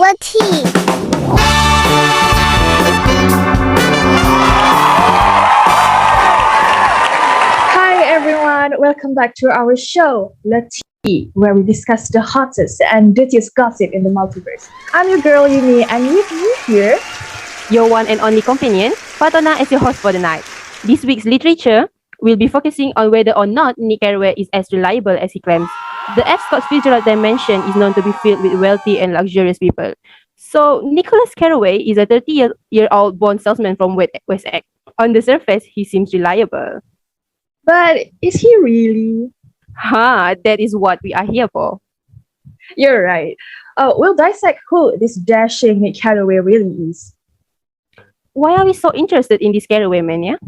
Letty. Hi everyone, welcome back to our show, Letty, where we discuss the hottest and dirtiest gossip in the multiverse. I'm your girl Yumi, and with me here, your one and only companion, FATONAH as your host for the night. This week's literature will be focusing on whether or not Nick Carraway is as reliable as he claims. The ex-Scots Fitzgerald dimension is known to be filled with wealthy and luxurious people. So, Nicholas Carraway is a 30-year-old bond salesman from West Egg. On the surface, he seems reliable. but is he really? That is what we are here for. You're right. We'll dissect who this dashing Nick Carraway really is. Why are we so interested in this Carraway mania?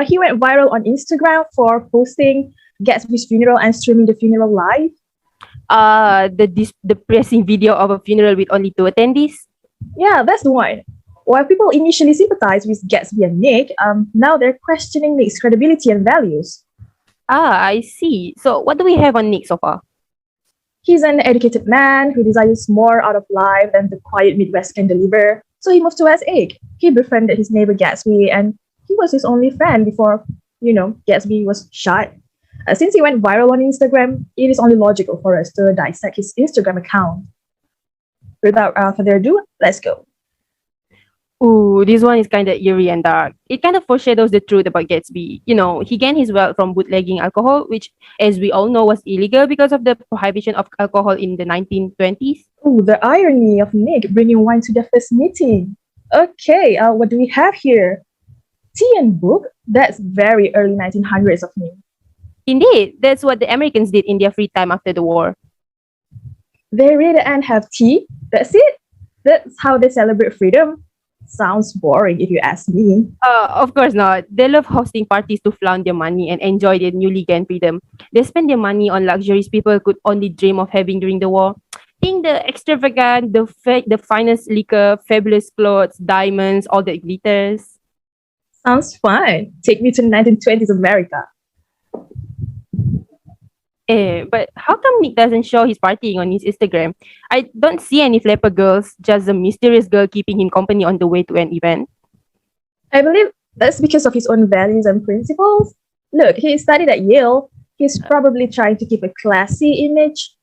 He went viral on Instagram for posting Gatsby's funeral and streaming the funeral live. The depressing video of a funeral with only 2 attendees. Yeah, that's the one. While people initially sympathized with Gatsby and Nick, now they're questioning Nick's credibility and values. I see. So what do we have on Nick so far? He's an educated man who desires more out of life than the quiet Midwest can deliver. So he moved to West Egg. He befriended his neighbor Gatsby, and he was his only friend before, Gatsby was shot. Since he went viral on Instagram, it is only logical for us to dissect his Instagram account. Without further ado, let's go. Ooh, this one is kind of eerie and dark. It kind of foreshadows the truth about Gatsby. He gained his wealth from bootlegging alcohol, which, as we all know, was illegal because of the prohibition of alcohol in the 1920s. Ooh, the irony of Nick bringing wine to their first meeting. Okay, what do we have here? Tea and book? That's very early 1900s of him. Indeed, that's what the Americans did in their free time after the war. They read and have tea? That's it? That's how they celebrate freedom? Sounds boring if you ask me. Of course not. They love hosting parties to flaunt their money and enjoy their newly gained freedom. They spend their money on luxuries people could only dream of having during the war. Think the extravagant, the finest liquor, fabulous clothes, diamonds, all that glitters. Sounds fun. Take me to the 1920s America. But how come Nick doesn't show his partying on his Instagram? I don't see any flapper girls, just a mysterious girl keeping him company on the way to an event. I believe that's because of his own values and principles. Look, he studied at Yale. He's probably trying to keep a classy image.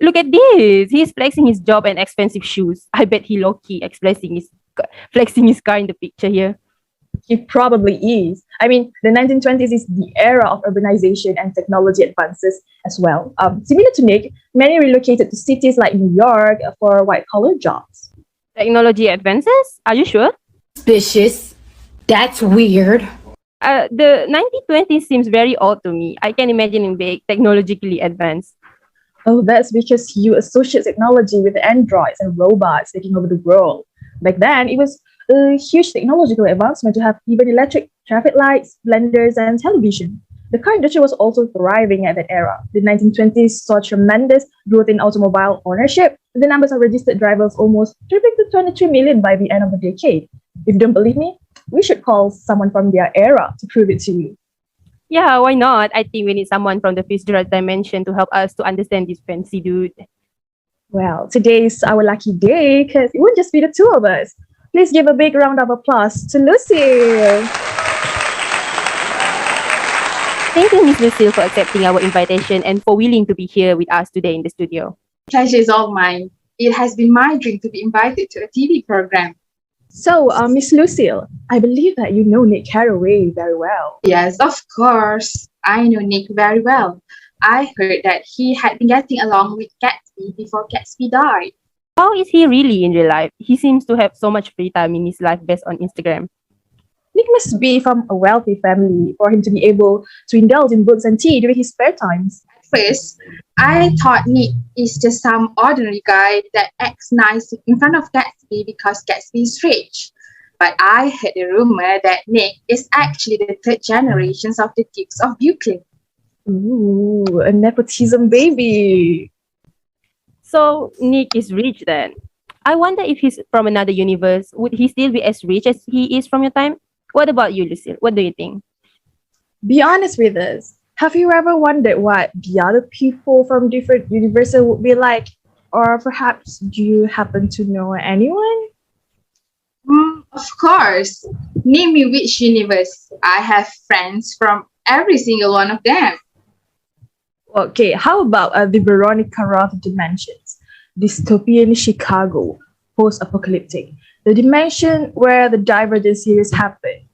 Look at this! He's flexing his job and expensive shoes. I bet he low-key flexing his car in the picture here. He probably is. I mean, the 1920s is the era of urbanization and technology advances as well. Similar to Nick, many relocated to cities like New York for white-collar jobs. Technology advances? Are you sure? Suspicious. That's weird. The 1920s seems very old to me. I can imagine it being technologically advanced. Oh, that's because you associate technology with androids and robots taking over the world. Back then, it was a huge technological advancement to have even electric traffic lights, blenders, and television. The car industry was also thriving at that era. The 1920s saw tremendous growth in automobile ownership. The numbers of registered drivers almost tripling to 23 million by the end of the decade. If you don't believe me, we should call someone from their era to prove it to you. Yeah, why not? I think we need someone from the Fitzgerald dimension to help us to understand this fancy dude. Well, today's our lucky day because it won't just be the two of us. Please give a big round of applause to Lucille. Thank you, Miss Lucille, for accepting our invitation and for willing to be here with us today in the studio. Pleasure is all mine. It has been my dream to be invited to a TV program. So, Miss Lucille, I believe that you know Nick Carraway very well. Yes, of course. I know Nick very well. I heard that he had been getting along with Gatsby before Gatsby died. How is he really in real life? He seems to have so much free time in his life based on Instagram. Nick must be from a wealthy family for him to be able to indulge in books and tea during his spare times. At first, I thought Nick is just some ordinary guy that acts nice in front of Gatsby because Gatsby is rich. But I heard a rumor that Nick is actually the third generation of the Dukes of Buccleuch. Ooh, a nepotism baby. So Nick is rich then. I wonder if he's from another universe. Would he still be as rich as he is from your time? What about you, Lucille? What do you think? Be honest with us. Have you ever wondered what the other people from different universes would be like? Or perhaps do you happen to know anyone? Of course. Name me which universe. I have friends from every single one of them. Okay, how about the Veronica Roth dimensions? Dystopian Chicago, post-apocalyptic. The dimension where the Divergent series happened.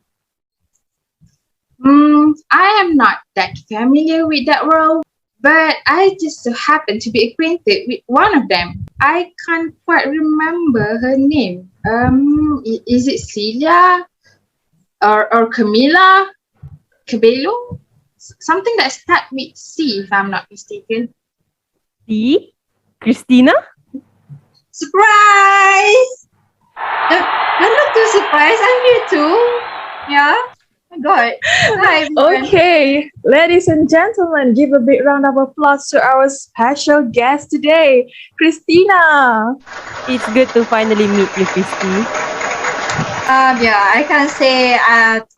I am not that familiar with that world, but I just so happen to be acquainted with one of them. I can't quite remember her name. Is it Celia or Camila Cabello? Something that starts with C, if I'm not mistaken. C? Christina? Surprise! Don't look too surprised. I'm here too. Yeah. Oh my God. Hi, everyone. Okay, ladies and gentlemen, give a big round of applause to our special guest today, Christina. It's good to finally meet you, Christy. Yeah, I can say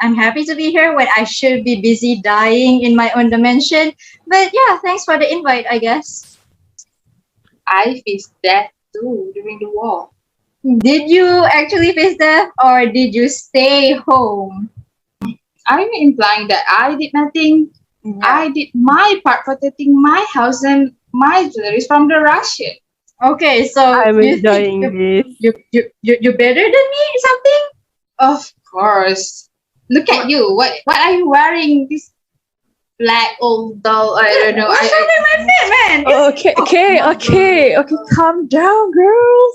I'm happy to be here when I should be busy dying in my own dimension. But yeah, thanks for the invite, I guess. I faced death too during the war. Did you actually face death or did you stay home? Are you implying that I did nothing? Yeah. I did my part protecting my house and my jewelry from the Russian. Okay, so I'm you enjoying think this. you're better than me or something? Of course. Look at you. What are you wearing? This black old doll. I don't know. What's wrong with my fit, man? Okay, calm down, girls.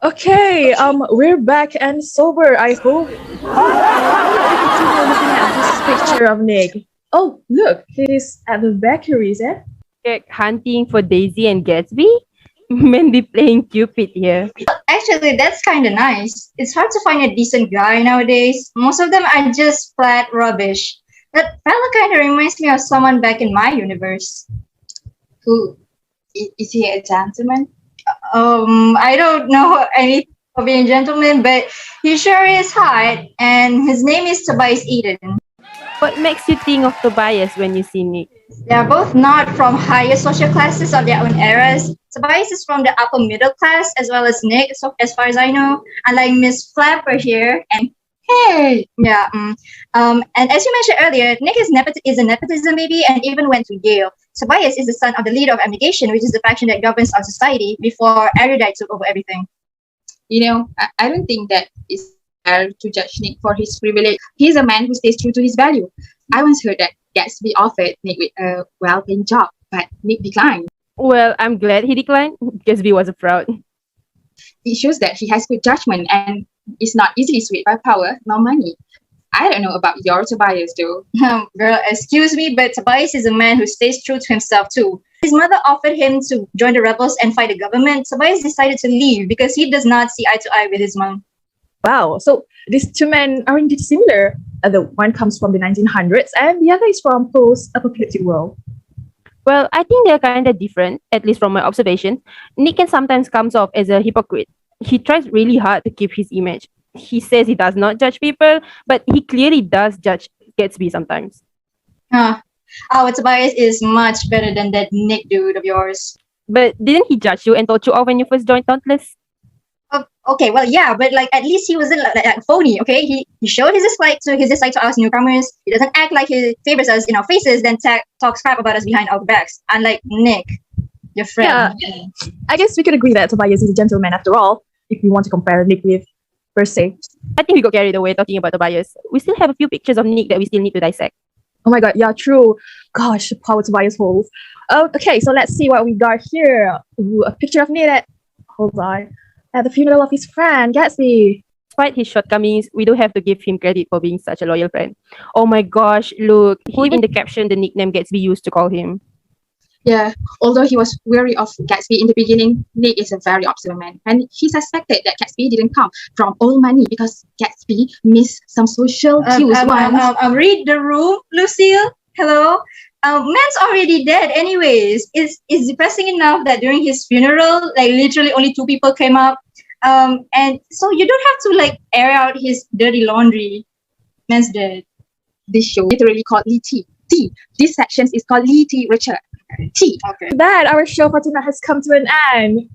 Okay, we're back and sober, I hope. Continue looking at this picture of Nick. Oh, look, he's at the bakeries, eh? Check hunting for Daisy and Gatsby? Mandy playing Cupid here. Actually, that's kind of nice. It's hard to find a decent guy nowadays. Most of them are just flat rubbish. That fella kind of reminds me of someone back in my universe. Who? Is he a gentleman? I don't know anything of being a gentleman, but he sure is hot, and his name is Tobias Eden. What makes you think of Tobias when you see Nick? They are both not from higher social classes of their own eras. Tobias is from the upper middle class, as well as Nick, so as far as I know. Unlike Miss Flapper here, and hey, yeah. And as you mentioned earlier, Nick is a nepotism baby and even went to Yale. Tobias is the son of the leader of Abnegation, which is the faction that governs our society before ALIA took over everything. You know, I don't think that it's fair to judge Nick for his privilege. He's a man who stays true to his value. I once heard that Gatsby offered Nick with a well-paying job, but Nick declined. Well, I'm glad he declined. Gatsby was a fraud. It shows that he has good judgment and is not easily swayed by power nor money. I don't know about your Tobias though. Girl, excuse me, but Tobias is a man who stays true to himself too. His mother offered him to join the rebels and fight the government. Tobias decided to leave because he does not see eye to eye with his mom. Wow, so these two men are indeed similar. The one comes from the 1900s and the other is from post-apocalyptic world. Well, I think they're kind of different, at least from my observation. Nick can sometimes comes off as a hypocrite. He tries really hard to keep his image. He says he does not judge people, but he clearly does judge Gatsby sometimes. Our Tobias is much better than that Nick dude of yours. But didn't he judge you and told you off when you first joined Dauntless? Okay, well, yeah, but like at least he wasn't like phony, okay? He showed his dislike to us newcomers. He doesn't act like he favors us in our faces, then talks crap about us behind our backs. Unlike Nick, your friend. Yeah, I guess we could agree that Tobias is a gentleman after all, if we want to compare Nick with per se. I think we got carried away talking about Tobias. We still have a few pictures of Nick that we still need to dissect. Oh my god, yeah, true. Gosh, the power Tobias holds. Okay, so let's see what we got here. Ooh, a picture of Nick at the funeral of his friend, Gatsby. Despite his shortcomings, we do have to give him credit for being such a loyal friend. Oh my gosh, look, in the caption, the nickname Gatsby used to call him. Yeah, although he was wary of Gatsby in the beginning, Nick is a very observant man. And he suspected that Gatsby didn't come from old money because Gatsby missed some social cues once. Read the room, Lucille. Hello. Man's already dead anyways. It's depressing enough that during his funeral, like literally only 2 people came up. And so you don't have to like air out his dirty laundry. Man's dead. This show literally called Lee T. T. This section is called literature. T. Okay. With that, our show FATONAH has come to an end.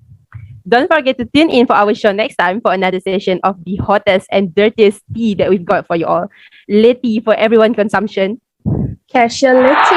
Don't forget to tune in for our show next time for another session of the hottest and dirtiest tea that we've got for you all. Lit tea for everyone consumption. Casuality.